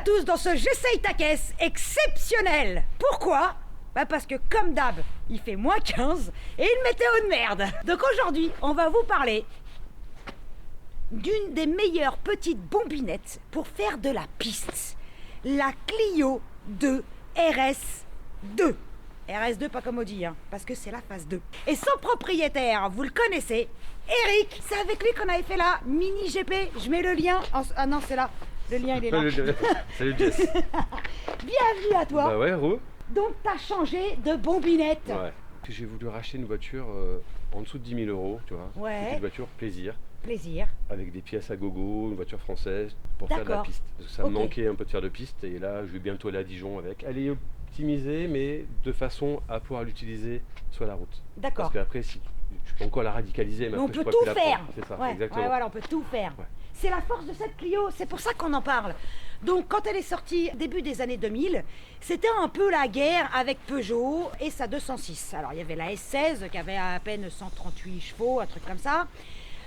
tous dans ce J'essaye ta caisse exceptionnel. Pourquoi ? Parce que comme d'hab, il fait moins 15 et une météo de merde. Donc aujourd'hui, on va vous parler d'une des meilleures petites bombinettes pour faire de la piste. La Clio 2 RS2. RS2 pas comme Audi, parce que c'est la phase 2. Et son propriétaire, vous le connaissez, Eric. C'est avec lui qu'on avait fait la mini GP. Je mets le lien. Ah non, c'est là. Le lien, il est là. Salut Jess. Bienvenue à toi. Bah ouais, Ro. Donc t'as changé de bombinette. Ouais. J'ai voulu racheter une voiture en dessous de 10 000 €, tu vois. Ouais. Petite voiture plaisir. Plaisir. Avec des pièces à gogo, une voiture française pour faire de la D'accord. piste. Parce que ça me Ok. manquait un peu de faire de piste et là je vais bientôt aller à Dijon avec. Elle est optimisée mais de façon à pouvoir l'utiliser sur la route. D'accord. Parce qu'après si je peux encore la radicaliser mais Mais on après, je peut pourrais tout plus la faire. prendre. C'est ça, Ouais, exactement. ouais, voilà, on peut tout faire. Ouais. C'est la force de cette Clio, c'est pour ça qu'on en parle. Donc quand elle est sortie début des années 2000, c'était un peu la guerre avec Peugeot et sa 206. Alors il y avait la S16 qui avait à peine 138 chevaux, un truc comme ça.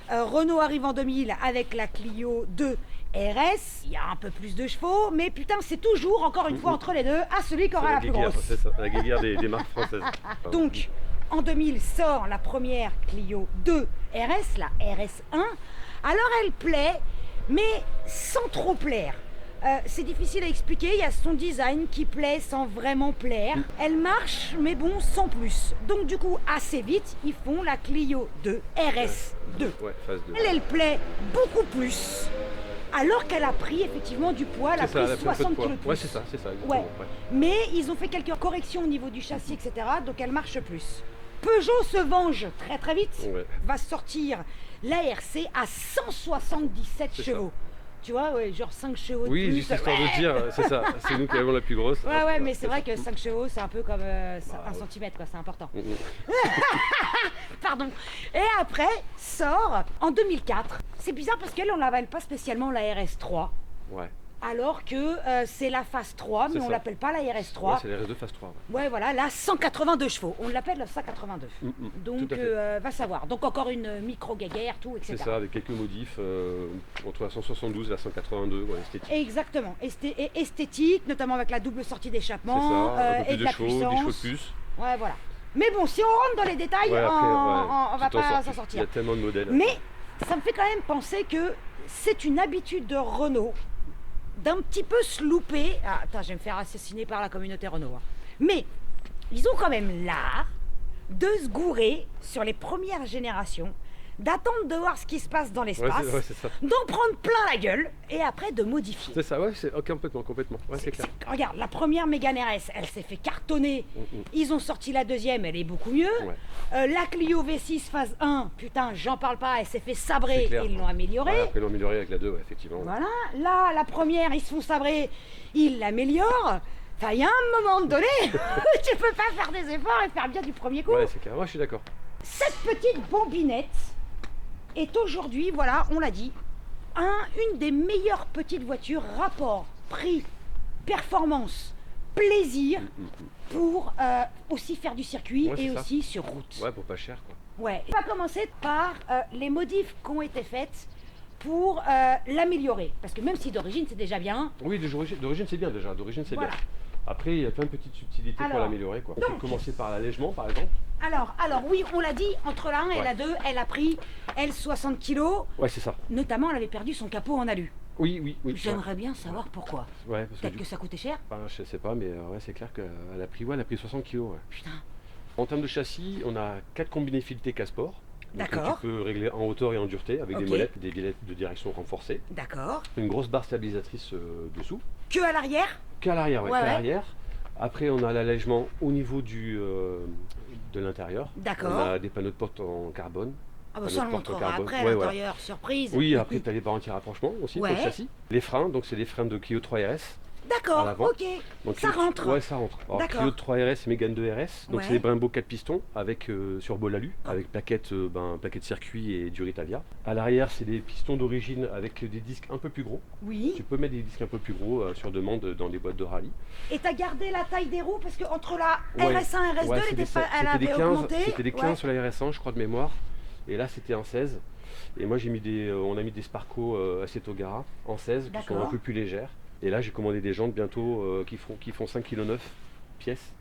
Renault arrive en 2000 avec la Clio 2 RS, il y a un peu plus de chevaux, mais putain c'est toujours, encore une fois, entre les deux, à celui qui aura la plus guéguerre, grosse. c'est ça, la guéguerre des marques françaises. Pardon. Donc, en 2000 sort la première Clio 2 RS, la RS1. Alors elle plaît, mais sans trop plaire. C'est difficile à expliquer, il y a son design qui plaît sans vraiment plaire. Elle marche, mais bon, sans plus. Donc du coup, assez vite, ils font la Clio 2 RS2. Ouais, phase 2. Elle plaît beaucoup plus, alors qu'elle a pris effectivement du poids, elle a pris 60 kg de plus. Ouais, c'est ça, exactement. Ouais. Ouais. Mais ils ont fait quelques corrections au niveau du châssis, etc. Donc elle marche plus. Peugeot se venge très très vite. Ouais. Va sortir la RC à 177 C'est chevaux. Tu vois, ouais, genre 5 chevaux de Oui, plus. juste histoire de dire, c'est ça, c'est nous qui avons la plus grosse. Ouais, mais c'est vrai que 5 chevaux, c'est un peu comme 1 cm, quoi, c'est important. Pardon. Et après, sort en 2004. C'est bizarre parce qu'elle, on l'appelle pas spécialement la RS3. Ouais, Alors que c'est la phase 3, mais C'est on ça. l'appelle pas la RS3. ouais c'est la RS2 phase 3. Ouais. Ouais, voilà, là, 182 chevaux. On l'appelle la 182. Donc, tout à fait. va savoir. Donc, encore une micro-guéguerre, tout, etc. C'est ça, avec quelques modifs entre la 172 et la 182, ouais, esthétique. Exactement. Et esthétique, notamment avec la double sortie C'est d'échappement ça, un peu plus et de de la chevaux, des chevaux de puissance. plus. Ouais, voilà. Mais bon, si on rentre dans les détails, Ouais, après, on va tu t'en pas sors s'en plus. Il y sortir. a tellement de modèles. Mais ça me fait quand même penser que c'est une habitude de Renault d'un petit peu se louper. Ah, attends, je vais me faire assassiner par la communauté Renault. Mais ils ont quand même l'art de se gourer sur les premières générations, d'attendre de voir ce qui se passe dans l'espace, c'est ça. d'en prendre plein la gueule et après de modifier. C'est ça, ouais, c'est complètement. Ouais, c'est clair. Regarde, la première Mégane RS, elle s'est fait cartonner. Ils ont sorti la deuxième, elle est beaucoup mieux. Ouais. La Clio V6 phase 1, putain, j'en parle pas, elle s'est fait C'est sabrer, clair. ils l'ont améliorée. Ouais, après, ils l'ont amélioré avec la 2, ouais, effectivement. Voilà, là, la première, ils se font sabrer, ils l'améliorent. Enfin, il y a un moment donné, tu peux pas faire des efforts et faire bien du premier coup. Ouais, c'est clair. Ouais, je suis d'accord. Cette petite bombinette est aujourd'hui, voilà, on l'a dit, une des meilleures petites voitures rapport, prix, performance, plaisir pour aussi faire du circuit Ouais, et c'est ça. aussi sur route. Ouais, pour pas cher, quoi. Ouais. On va commencer par les modifs qui ont été faites pour l'améliorer. Parce que même si d'origine c'est déjà bien, Oui, d'origine, c'est bien déjà. D'origine, c'est Voilà. bien. Après, il y a plein de petites subtilités Alors, pour l'améliorer, quoi. On peut donc- commencer par l'allègement, par exemple. alors oui, on l'a dit, entre la 1 et Ouais. la 2, elle a pris, elle, 60 kilos. Ouais, c'est ça. Notamment, elle avait perdu son capot en alu. Oui. J'aimerais bien savoir pourquoi. Ouais, parce que Peut-être que ça coûtait cher. je sais pas, mais ouais, c'est clair qu'elle a pris 60 kilos. Ouais. Putain. En termes de châssis, on a 4 combinés filetés Casport. Donc, D'accord. tu peux régler en hauteur et en dureté avec Ok. des molettes, des bilettes de direction renforcées. D'accord. Une grosse barre stabilisatrice dessous. Que à l'arrière. Qu'à l'arrière, Ouais, qu'à ouais. l'arrière. Après, on a l'allègement au niveau de l'intérieur. D'accord. On a des panneaux de porte en carbone. Ah bah Panneaux ça, on de le porte en montrera carbone. après, à Ouais, l'intérieur, surprise. Oui, après, tu as les barres anti-rapprochement aussi Ouais. pour le châssis. Les freins, donc c'est les freins de Clio 3 RS. à D'accord, l'avant. ok. Donc, Ça rentre. Ouais, ça rentre. Alors, D'accord. Clio 3 RS et Mégane 2 RS. Donc Ouais. c'est des Brembo 4 pistons avec sur bol alu, Ah. avec plaquette circuit et Duritavia. À l'arrière, c'est des pistons d'origine avec des disques un peu plus gros. Oui. Tu peux mettre des disques un peu plus gros sur demande dans les boîtes de rallye. Et t'as gardé la taille des roues parce que entre la Ouais. RS1 et RS2, Ouais, elle, c'était elle avait des 15, augmenté. c'était des 15 Ouais. sur la RS1, je crois de mémoire. Et là, c'était un 16. Et moi, on a mis des Sparco Aceto Gara en 16 qui sont D'accord. un peu plus légères. Et là, j'ai commandé des jantes bientôt qui font 5,9 kg pièces.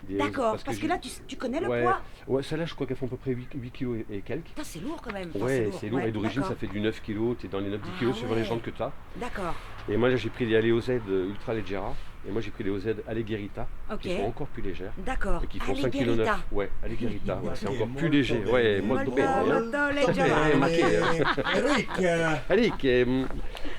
D'accord, parce que là, tu connais le poids. Ouais, celle-là, je crois qu'elles font à peu près 8 kg et quelques. Putain, c'est lourd quand même. Ouais, c'est lourd. Ouais, Et d'origine, d'accord. ça fait du 9 kg. Tu es dans les 9-10 kg suivant les jantes que tu as. D'accord. Et moi, là, j'ai pris des AleoZ Ultra Leggera. Et moi, j'ai pris des OZ Allegherita, qui sont encore plus légères. D'accord. Et qui font 5,9 kg. Ouais, Allegherita, ouais, c'est encore plus léger. Ouais, molto Eric,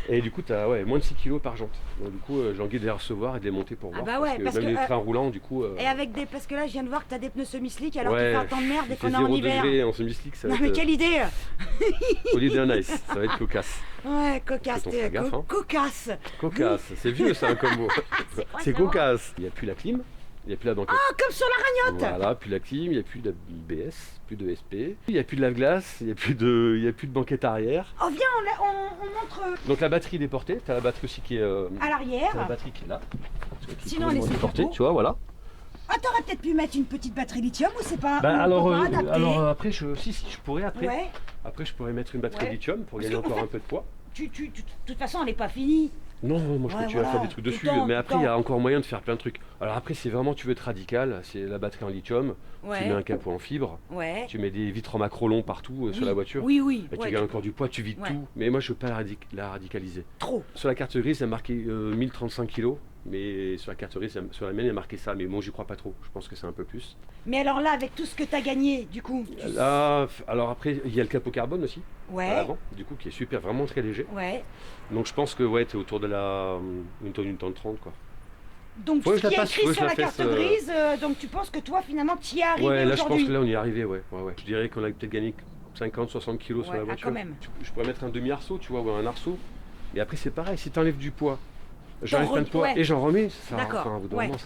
et du coup, tu as moins de 6 kg par jante. Donc, du coup, j'ai envie de les recevoir et de les monter pour voir. Parce que même les trains roulants, du coup. Et avec des. Parce que là, je viens de voir que tu as des pneus semi-slick alors ouais, qu'il fait un temps de merde dès qu'on est en 0 hiver. degré en semi-slick, ça va non, mais quelle idée Holiday Nice, ça va être cocasse. Ouais, cocasse, cocasse. Cocasse, c'est vieux ça comme mot. C'est cocasse. Il n'y a plus la clim, il n'y a plus la banquette. Ah, comme sur la ragnotte. Voilà, plus la clim, il n'y a plus de BS, plus de SP, il n'y a plus de lave-glace, il n'y a plus de banquette arrière. Oh, viens, on montre. Donc la batterie est portée, tu as la batterie aussi qui est à l'arrière. La batterie qui est là. Sinon, elle est déportée, tu vois, voilà. Ah, t'aurais peut-être pu mettre une petite batterie lithium ou c'est pas. Alors après, je pourrais après. Ouais. Après, je pourrais mettre une batterie lithium pour gagner encore un peu de poids. De toute façon, elle n'est pas finie. Non, moi je continue à faire des trucs dessus, mais après il y a encore moyen de faire plein de trucs. Alors après, si vraiment tu veux être radical, c'est la batterie en lithium, tu mets un capot en fibre, tu mets des vitres en macrolon partout sur la voiture, et tu gagnes encore du poids, tu vides tout. Mais moi je veux pas la radicaliser. Trop. Sur la carte grise, il y a marqué 1035 kg. Mais sur la carte grise, sur la mienne, il y a marqué ça. Mais bon, j'y crois pas trop. Je pense que c'est un peu plus. Mais alors là, avec tout ce que tu as gagné, du coup Là, alors après, il y a le capot carbone aussi. Ouais. À l'avant, du coup, qui est super, vraiment très léger. Ouais. Donc je pense que tu es autour de une tonne 30, quoi. Donc ce qui est écrit sur la carte grise, donc tu penses que toi, finalement, tu y es arrivé aujourd'hui? Ouais, là, je pense que là, on y est arrivé, ouais. Je dirais qu'on a peut-être gagné 50-60 kilos sur la voiture. Quand même. Je pourrais mettre un demi-arceau, tu vois, ou un arceau. Mais après, c'est pareil, si tu enlèves du poids, j'enlève plein de poids et j'en remets, ça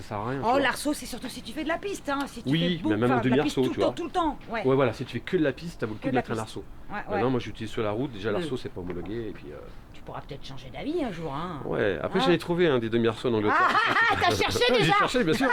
sert à rien. Oh, l'arceau, c'est surtout si tu fais de la piste. Hein. Si tu oui, fais mais même un demi-arceau, tu vois. Tout le temps. Ouais, voilà, si tu fais que de la piste, t'as beaucoup de mettre un arceau. Maintenant, moi, j'utilise sur la route, déjà l'arceau, c'est pas homologué. Et puis, tu pourras peut-être changer d'avis un jour. Hein. Ouais, après, j'en ai trouvé des demi-arceaux en Angleterre. T'as cherché déjà? J'ai cherché, bien sûr.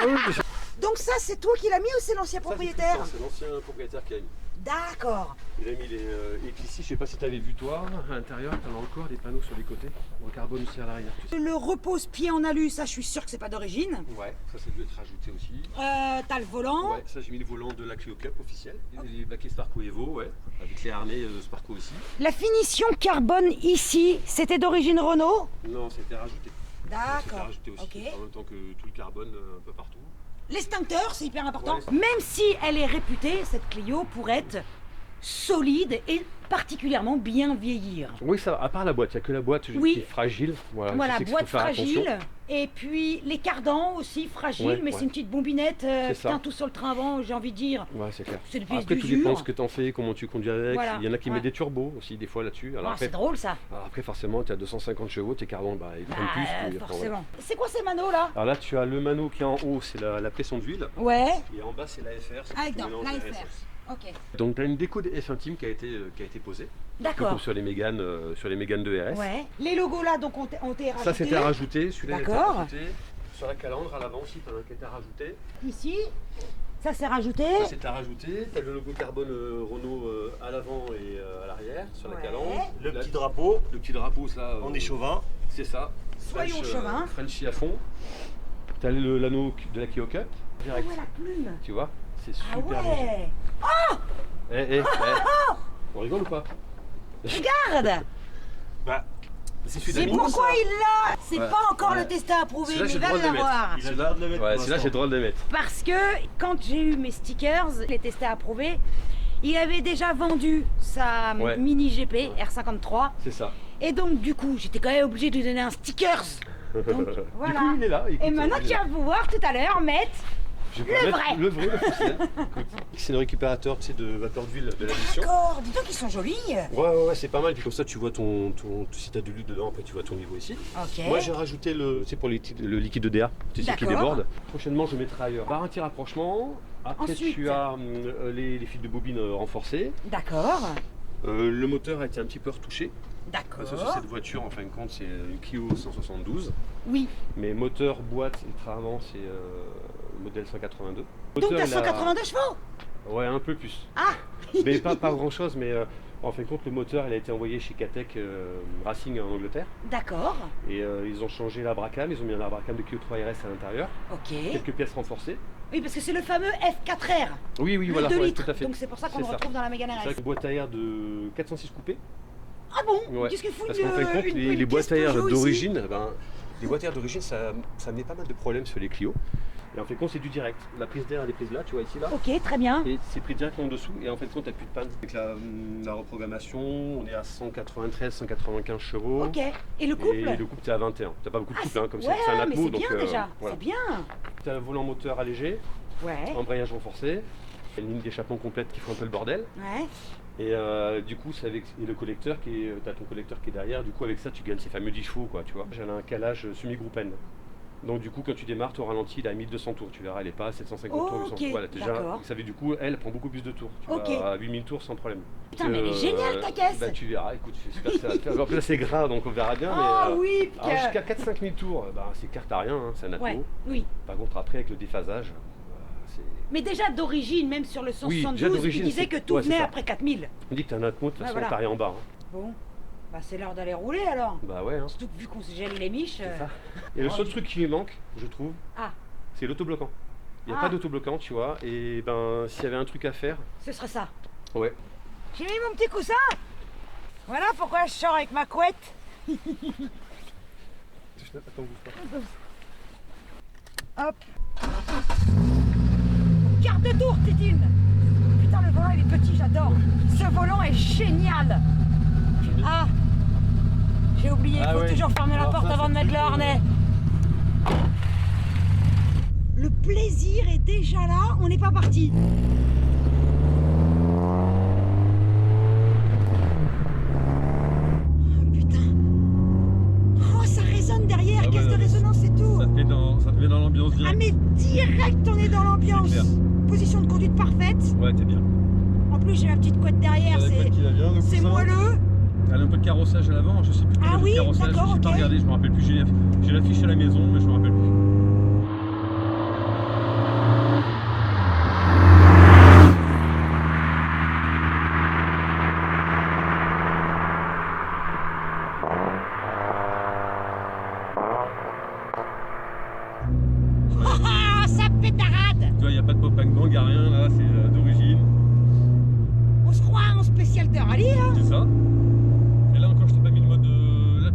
Donc, ça, c'est toi qui l'as mis ou c'est l'ancien propriétaire? C'est l'ancien propriétaire qui a mis. D'accord. Il a mis les éclaircies, je sais pas si tu avais vu toi, à l'intérieur, tu as encore des panneaux sur les côtés, en carbone aussi à l'arrière. Tu sais. Le repose-pied en alu, ça je suis sûr que c'est pas d'origine. Ouais, ça dû être rajouté aussi. T'as le volant. Ouais, ça j'ai mis le volant de la Clio Cup officiel, les baquets Sparco Evo, ouais, avec les harnais Sparco aussi. La finition carbone ici, c'était d'origine Renault? Non, c'était rajouté. D'accord. C'était rajouté aussi, en même temps que tout le carbone un peu partout. L'extincteur, c'est hyper important. Ouais, même si elle est réputée, cette Clio, pour être solide et particulièrement bien vieillir. Oui, ça, à part la boîte, il n'y a que la boîte qui est fragile. Voilà, boîte fragile. Et puis les cardans aussi fragiles, mais c'est une petite bombinette. Putain, tout sur le train avant, j'ai envie de dire. Ouais, c'est clair. C'est une pièce après, tout dépend de ce que tu en fais, comment tu conduis avec. Voilà. Il y en a qui mettent des turbos aussi, des fois là-dessus. C'est drôle ça. Alors après, forcément, tu as 250 chevaux, tes cardans, ils prennent plus. Forcément. C'est quoi ces manos là? Alors là, tu as le mano qui est en haut, c'est la pression d'huile. Ouais. Et en bas, c'est l'AFR. L'AFR. Ok. Donc tu as une déco de F intime qui a été posée. D'accord. Comme sur les Mégane de RS. Ouais. Les logos là, donc ont été rajoutés. Ça c'était rajouté, celui-là était D'accord. rajouté. Sur la calandre à l'avant aussi, tu as un qui a été rajouté. Ici, ça c'est rajouté. Ça c'est rajouté. Tu as le logo carbone Renault à l'avant et à l'arrière sur la calandre. Le petit drapeau. Le petit drapeau, ça. On est chauvin. C'est ça. Soyons chauvin. Frenchy à fond. Tu as l'anneau de la Clio Cup. Direct. Ah ouais, la plume. Tu vois, c'est super léger. Oh On rigole ou pas? Regarde. C'est pourquoi il l'a. C'est pas encore le testin approuvé, mais va l'avoir. Celui-là, j'ai le droit de le mettre. Parce que quand j'ai eu mes stickers, les testés approuvés, il avait déjà vendu sa mini GP R53. C'est ça. Et donc du coup, j'étais quand même obligée de lui donner un stickers. Donc, voilà. Du coup, il est là. Et maintenant, tu vas pouvoir tout à l'heure mettre le vrai. L'officiel. C'est le récupérateur de vapeur d'huile de la mission. D'accord, dis donc qu'ils sont jolis. Ouais, c'est pas mal. Puis comme ça, tu vois si t'as de l'huile dedans, après tu vois ton niveau ici. Ok. Moi, j'ai rajouté c'est pour le liquide EDA, c'est ce qui déborde. Prochainement, je mettrai ailleurs. Barre anti-rapprochement. Après, ensuite, tu as les fils de bobine renforcés. D'accord. Le moteur a été un petit peu retouché. D'accord. Ça, sur cette voiture, en fin de compte, c'est une Clio 172. Oui. Mais moteur, boîte et train avant, c'est modèle 182. Donc t'as 182 chevaux? Ouais, un peu plus. Ah. Mais pas grand-chose, mais en fin de compte, le moteur, il a été envoyé chez Katech Racing en Angleterre. D'accord. Et ils ont changé l'Abracam, ils ont mis un Abracam de Q3 RS à l'intérieur. Ok. Quelques pièces renforcées. Oui, parce que c'est le fameux F4R. Oui, voilà, 2 litres. tout à fait. Donc c'est pour ça qu'on le retrouve dans la Mégane RS. C'est vrai que boîte à air de 406 coupé. Ah bon? Qu'est-ce qu'ils font? Parce qu'en fin de compte, les boîtes à air d'origine, les boîtes à air d'origine, ça amenait pas mal de problèmes sur les Clio. Et en fait, c'est du direct. La prise d'air, elle est prise là, tu vois, ici, là. Ok, très bien. Et c'est pris directement en dessous. Et en fait, t'as plus de panne. Avec la reprogrammation, on est à 193, 195 chevaux. Ok. Et le couple? Et le couple, t'es à 21. T'as pas beaucoup de couple, comme c'est un Atmo. Mais c'est bien déjà. Voilà. C'est bien. T'as un volant moteur allégé. Ouais. Embrayage renforcé. Une ligne d'échappement complète qui fait un peu le bordel. Ouais. Et du coup, c'est avec le collecteur t'as ton collecteur qui est derrière. Du coup, avec ça, tu gagnes ces fameux 10 chevaux, quoi, tu vois. J'avais un calage semi-groupe N. Donc du coup, quand tu démarres, au ralenti, il est à 1200 tours. Tu verras, elle n'est pas à 750 tours, 800 tours. Voilà, déjà, ça fait du coup, elle prend beaucoup plus de tours. Tu vas à 8000 tours sans problème. Putain, mais elle est géniale ta caisse. Bah tu verras, écoute, c'est super ça. Alors là, c'est gras, donc on verra bien. Oui, jusqu'à 4-5 000 tours, c'est carte à rien, c'est un Atmo. Ouais, oui. Par contre, après, avec le déphasage, mais déjà d'origine, même sur le 172, il disait que tout venait après 4000. On dit que t'as un Atmo, de toute façon, t'as rien en bas. Bon. Bah c'est l'heure d'aller rouler alors. Bah ouais. Surtout que vu qu'on se gèle les miches. Ça. Et le seul truc qui lui manque, je trouve, c'est l'autobloquant. Il n'y a pas d'autobloquant, tu vois. Et ben, s'il y avait un truc à faire, ce serait ça. Ouais. J'ai mis mon petit coussin. Voilà pourquoi je sors avec ma couette. Attends, bouge pas. Hop. Quart de tour, Tétine. Putain, le volant il est petit, j'adore. Ce volant est génial. Ah, j'ai oublié, il faut toujours fermer la porte avant de mettre le harnais. Le plaisir est déjà là, on n'est pas parti. Oh putain. Oh, ça résonne derrière, caisse de résonance et tout. Ça te met dans l'ambiance direct. Ah mais direct, on est dans l'ambiance. Position de conduite parfaite. Ouais, t'es bien. En plus, j'ai ma petite couette derrière, c'est moelleux. Elle a un peu de carrossage à l'avant, je sais plus. Ah oui, d'accord, j'ai pas regardé, je me rappelle plus. J'ai l'affiche à la maison, mais je me rappelle plus. Oh, ça pétarade. Tu vois, il n'y a pas de pop-bang, il n'y a rien là, c'est d'origine. On se croit en spécial de rallye, hein. C'est ça. Et là encore, je t'ai pas mis le mode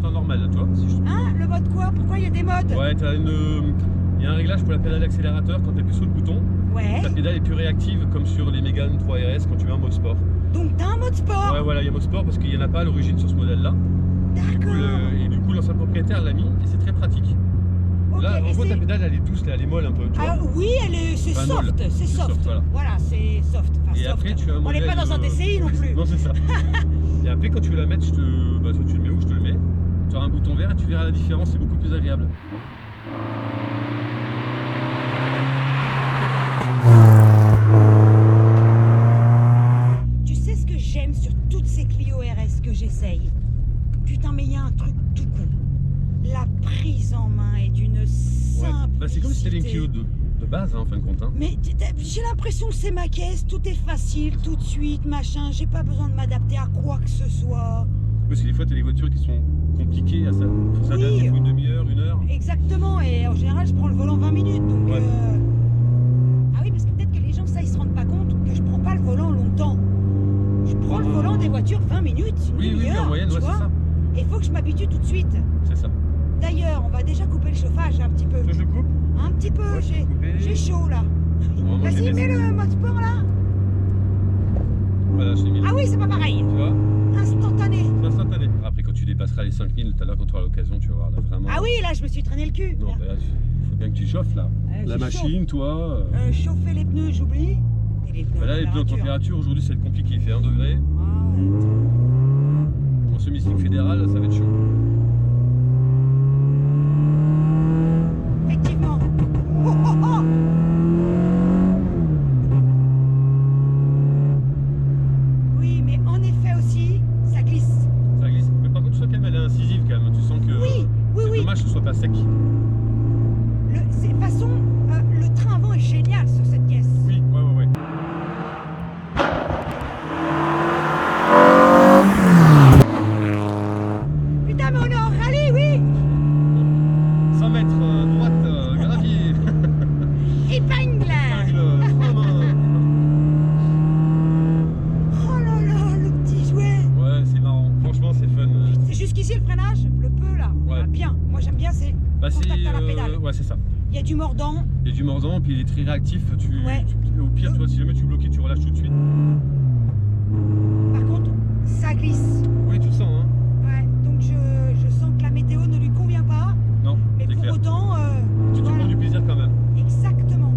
normal, là, toi. Hein, le mode quoi? Pourquoi il y a des modes? Ouais, il y a un réglage pour la pédale d'accélérateur quand tu appuies sur le bouton. Ouais. Ta pédale est plus réactive comme sur les Mégane 3 RS quand tu mets un mode sport. Donc t'as un mode sport? Ouais, voilà, il y a mode sport parce qu'il n'y en a pas à l'origine sur ce modèle-là. D'accord. Et du coup, l'ancien propriétaire l'a mis et c'est très pratique. Okay, là, en gros, ta pédale, elle est douce, là, elle est molle un peu. Tu vois oui, c'est soft, c'est soft. Voilà, c'est soft. Enfin, et soft. après, tu as un modèle. On n'est pas dans un DCI non plus. Non, c'est ça. Et après, quand tu veux la mettre, soit tu le mets où je te le mets. Tu auras un bouton vert et tu verras la différence, c'est beaucoup plus agréable. Tu sais ce que j'aime sur toutes ces Clio RS que j'essaye? Putain, mais il y a un truc tout con. La prise en main est d'une simplicité. C'est comme si c'était une Clio de base, en fin de compte. Mais j'ai l'impression que c'est ma caisse, tout est facile, tout de suite, machin. J'ai pas besoin de m'adapter à quoi que ce soit. Parce que des fois, tu as des voitures qui sont compliquées à ça. Il faut s'adapter, il faut une demi-heure, 1 heure. Exactement, et en général, je prends le volant 20 minutes. Donc, Ah oui, parce que peut-être que les gens, ça, ils se rendent pas compte que je prends pas le volant longtemps. Je prends le volant des voitures 20 minutes, une demi-heure, en moyenne, tu vois. C'est ça. Et il faut que je m'habitue tout de suite. C'est ça. D'ailleurs, on va déjà couper le chauffage un petit peu. Je le coupe? Un petit peu, j'ai chaud là. Vas-y, mets le mode sport là. Voilà, je l'ai mis. Ah oui, c'est pas pareil. Tu vois? Instantané. C'est instantané. Après, quand tu dépasseras les 5000, tout à l'heure, quand tu auras l'occasion, tu vas voir là vraiment. Ah oui, là, je me suis traîné le cul. Non, il faut bien que tu chauffes là. La machine, toi. Chauffer les pneus, j'oublie. Et les pneus. Là, les pneus en température, aujourd'hui, c'est compliqué. Il fait 1 degré. En semi-stick fédéral, ça va être chaud. Effectivement. Oh, oh, oh. Oui, mais en effet aussi, ça glisse. Ça glisse. Mais par contre, tu sens qu'elle est incisive quand même. Tu sens que c'est dommage que ce soit pas sec. De toute façon, le train avant est génial sur cette caisse. Oui, ouais. Ouais. Bien, moi j'aime bien, c'est contact à la pédale. Ouais, c'est ça. Il y a du mordant. Il y a du mordant, puis il est très réactif. Au pire, toi, si jamais tu es bloqué, tu relâches tout de suite. Par contre, ça glisse. Oui, tu le sens, hein. Ouais, donc je sens que la météo ne lui convient pas. Non, mais pour clair. Autant... tu prends du plaisir quand même. Exactement.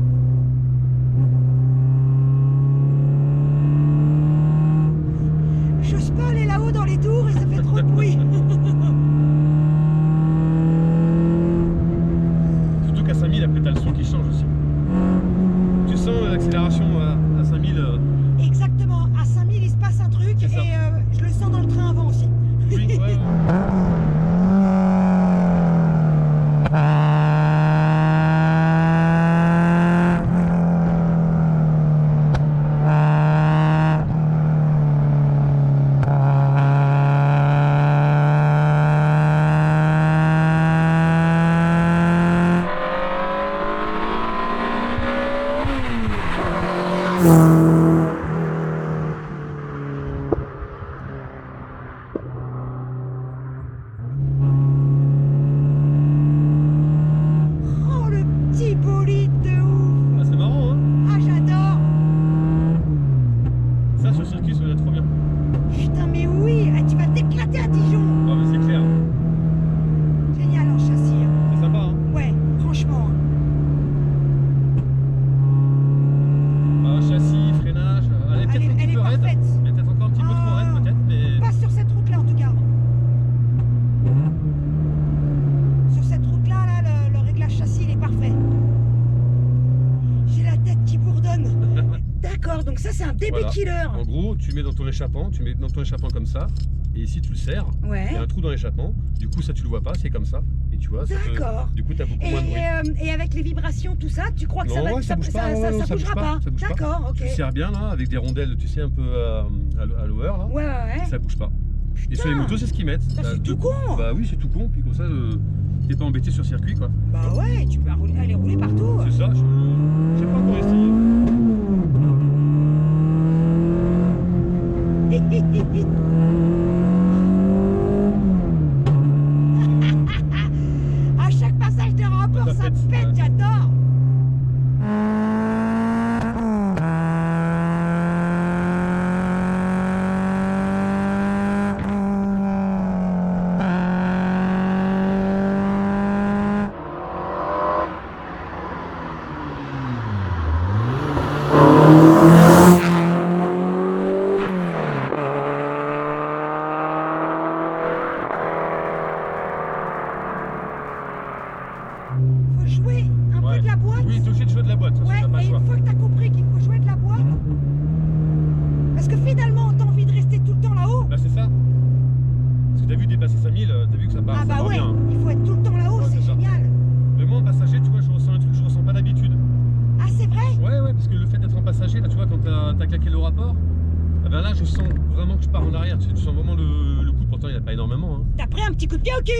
J'ose pas aller là-haut dans les tours et ça fait trop de bruit. Surtout qu'à 5000, après, t'as le son qui change aussi. Tu sens l'accélération à 5000. Exactement, à 5000 il se passe un truc et je le sens dans le train avant aussi. Oui, ouais. Donc ça c'est un DB killer. En gros, tu mets dans ton échappement, comme ça, et ici tu le serres. Ouais. Il y a un trou dans l'échappement. Du coup ça tu le vois pas, c'est comme ça. Et tu vois. D'accord. Du coup t'as beaucoup moins de bruit. Et avec les vibrations, tout ça, tu crois que ça bougera pas? D'accord, ok. Tu le serres bien là, avec des rondelles, tu sais un peu à lower là. Ouais. Et ça bouge pas. Putain. Et sur les motos c'est ce qu'ils mettent. C'est tout con. Bah oui c'est tout con. Puis comme ça t'es pas embêté sur circuit quoi. Bah ouais, tu peux aller rouler partout. C'est ça. J'ai pas encore essayé. À chaque passage de rapport, ça pète, j'adore.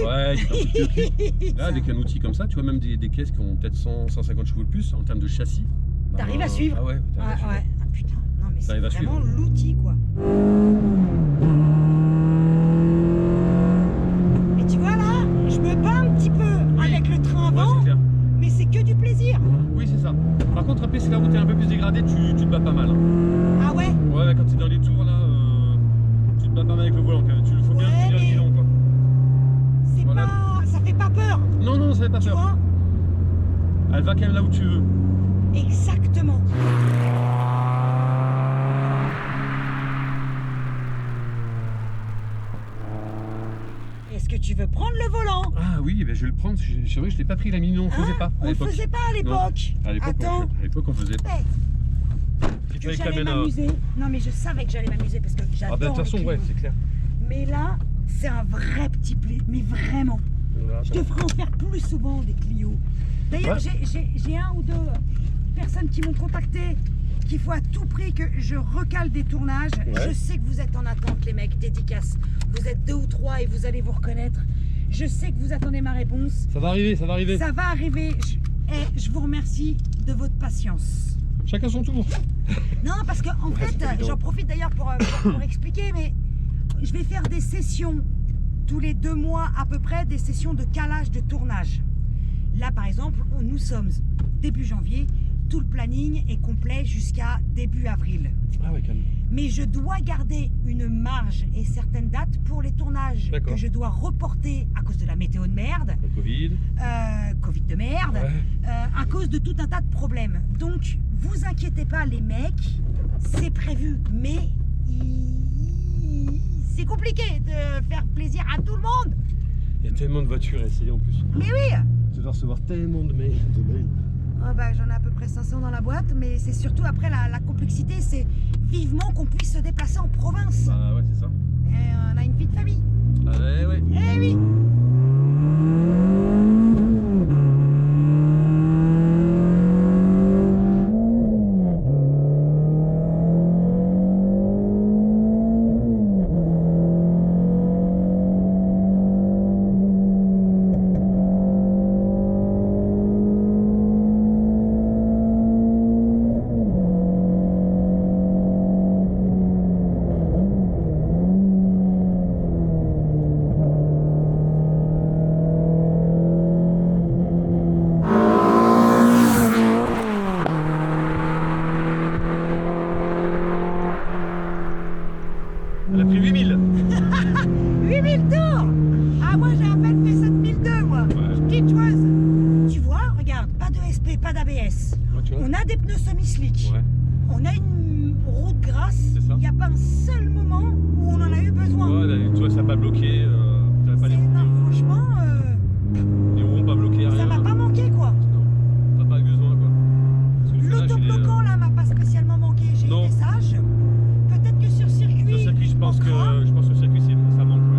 Ouais, là, avec un outil comme ça, tu vois même des caisses qui ont peut-être 150 chevaux de plus en termes de châssis. T'arrives à suivre. Ah ouais, Ah putain, non mais c'est vraiment l'outil quoi. Et tu vois là, je me bats un petit peu avec le train avant, mais c'est que du plaisir. Oui, c'est ça. Par contre, après, si la route est un peu plus dégradée, tu te bats pas mal. Ah ouais? Ouais, quand tu es dans les tours là, tu te bats pas mal avec le volant quand même. Tu faut bien tenir le guidon quoi. Ça fait pas peur. Non, ça fait pas peur. Vois, elle va quand même là où tu veux. Exactement. Est-ce que tu veux prendre le volant? Ah oui, ben je vais le prendre. C'est vrai que je l'ai pas pris la mine, on faisait pas. On faisait pas à l'époque. Attends. À l'époque, on faisait pas. J'allais m'amuser. Non mais je savais que j'allais m'amuser parce que j'adore. Ah ben de toute façon, ouais, c'est clair. Mais là, c'est un vrai petit plaisir, mais vraiment. Je devrais en faire plus souvent des Clio. D'ailleurs, j'ai un ou deux personnes qui m'ont contacté, qu'il faut à tout prix que je recale des tournages. Ouais. Je sais que vous êtes en attente, les mecs, dédicace. Vous êtes 2 ou 3 et vous allez vous reconnaître. Je sais que vous attendez ma réponse. Ça va arriver, ça va arriver. Ça va arriver. Je vous remercie de votre patience. Chacun son tour. Non, parce qu'en fait, j'en profite d'ailleurs pour expliquer, mais je vais faire des sessions tous les 2 mois à peu près des sessions de calage de tournage. Là par exemple, nous sommes début janvier, tout le planning est complet jusqu'à début avril. Ah ouais, quand même. Mais je dois garder une marge et certaines dates pour les tournages que je dois reporter à cause de la météo de merde. Le Covid. Covid de merde. Ouais. À cause de tout un tas de problèmes. Donc, vous inquiétez pas les mecs, c'est prévu. Mais c'est compliqué de faire plaisir à tout le monde. Il y a tellement de voitures à essayer en plus. Mais oui. Tu dois recevoir tellement de mails. Oh bah, j'en ai à peu près 500 dans la boîte, mais c'est surtout après la complexité, c'est vivement qu'on puisse se déplacer en province. Bah ouais, c'est ça. Et on a une vie de famille. Ah ouais. Eh oui. Elle a pris 8000. 8000 tours. Ah moi j'ai à peine fait 7002 moi. Petite chose. Tu vois, regarde, pas de SP, pas d'ABS. Ouais, on a des pneus semi-slick. Ouais. On a une route grasse. Il n'y a pas un seul moment où on en a eu besoin. Ouais, là, tu vois, ça n'a pas bloqué. Pas les... Non, franchement, les roues n'ont pas bloqué, rien. Ça m'a pas manqué quoi. Non, t'as pas besoin quoi. L'autobloquant là m'a pas spécialement manqué, j'ai été sage. Peut-être que sur circuit. Sur circuit, je pense que sur circuit ça manque. Ouais.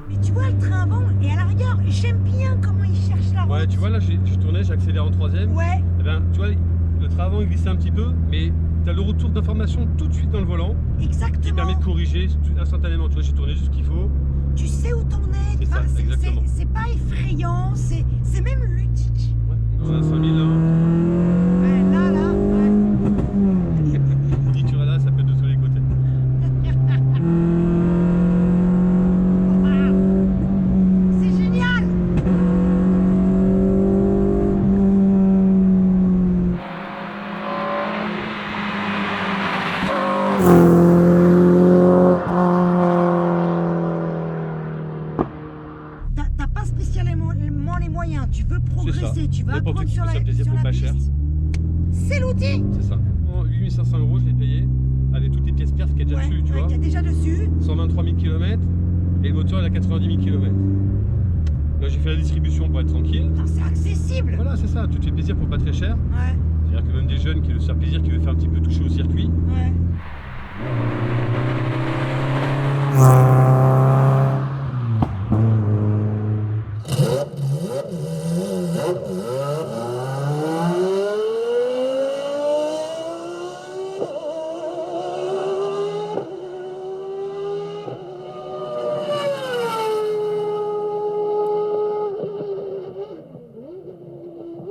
Mais tu vois, le train avant, et à la rigueur, j'aime bien comment il cherche la route. Ouais, tu vois, là, je tournais, j'ai accéléré en 3ème. Ouais. Et ben, tu vois, le train avant, il glissait un petit peu, mais tu as le retour d'information tout de suite dans le volant. Exactement. Qui permet de corriger instantanément. Tu vois, j'ai tourné juste ce qu'il faut. Tu sais où t'en es. C'est ça, exactement. C'est pas effrayant, c'est même ludique. Ouais, on a 5000 là. Ouais, là, ouais. Si tu là, ça peut être de tous les côtés. C'est génial. T'as pas spécialement les moyens, tu veux progresser, tu veux apprendre sur la piste. C'est l'outil. C'est ça. 8500 €, je l'ai payé, avec toutes les pièces perf qu'il y a déjà dessus, tu vois. Qu'il y a déjà dessus. 123 000 km, et le moteur il a 90 000 km. Là j'ai fait la distribution pour être tranquille. C'est accessible. Voilà, c'est ça, tu te fais plaisir pour pas très cher. Ouais. C'est-à-dire que même des jeunes qui veulent se faire plaisir, qui veulent faire un petit peu toucher au circuit,